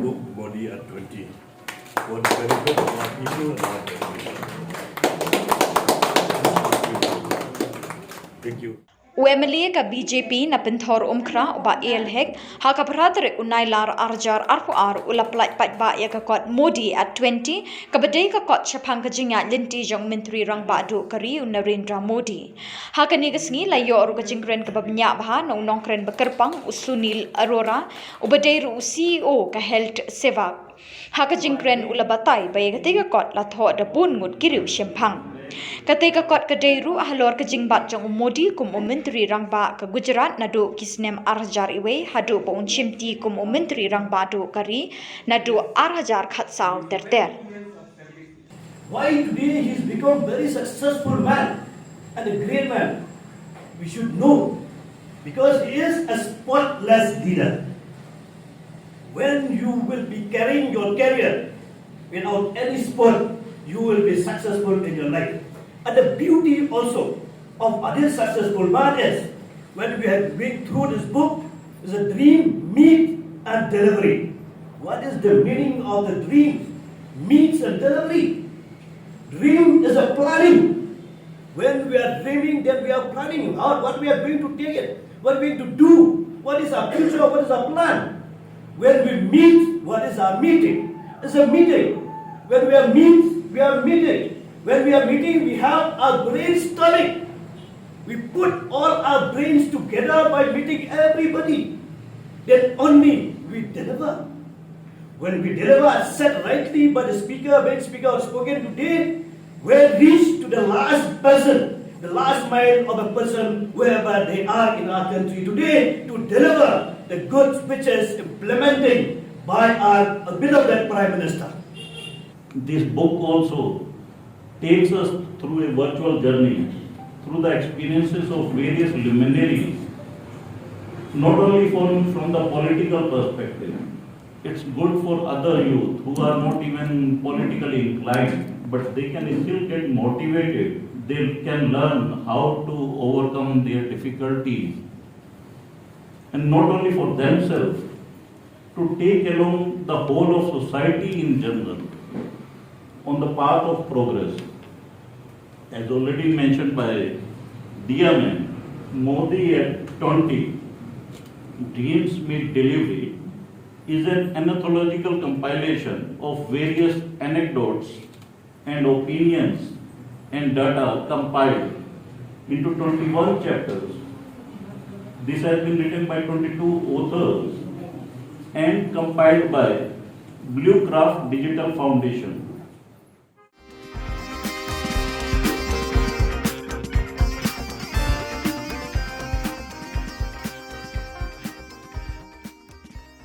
book Body at 20 for the benefit of our people and our generation. Thank you. Wemeli ka BJP na penthor umkra uba elhek haka pratrik unailar arjar arpuar ulaplai patba ya ka kot Modi at 20 ka badai ka kot Shaphang ka jinga linti jong menteri rang badu kari Narendra Modi haka nigasngi la yo ru ka jingren ka babnya bha no nongkren bekerpang usunil Arora ubadai ru CEO ka Health Seva haka jingren ulabatai bay ka tiga kot la tho da bun ngut kiriu Shaphang Ketika kot kedairu ahlor ke jingbat jong Modi kum menteri rangba ke Gujarat nadu kisnem arhajar iwe hadu pun chimti kum menteri rangba do kari nadu arhajar khatsal terter. Why today he has become very successful man and a great man? We should know because he is a spotless leader. When you will be carrying your career without any spot, you will be successful in your life. And the beauty also of other successful man is when we have been through this book is a dream, meet and delivery. What is the meaning of the dream, meets and delivery? Dream is a planning. When we are dreaming, then we are planning out what we are going to take it, what we are going to do, what is our future, what is our plan. When we meet, what is our meeting? It's a meeting. When we are we are meeting. When we are meeting, we have our brainstorming. We put all our brains together by meeting everybody. Then only we deliver. When we deliver, said rightly by the speaker, when speaker has spoken today, we reach to the last person, the last mile of a person, wherever they are in our country today, to deliver the good speeches implementing by our beloved Prime Minister. This book also takes us through a virtual journey, through the experiences of various luminaries, not only from the political perspective. It's good for other youth who are not even politically inclined, but they can still get motivated. They can learn how to overcome their difficulties. And not only for themselves, to take along the whole of society in general on the path of progress. As already mentioned by DMN, Modi at 20, Dreams Meet Delivery, is an anthological compilation of various anecdotes and opinions and data compiled into 21 chapters. This has been written by 22 authors and compiled by Bluecraft Digital Foundation.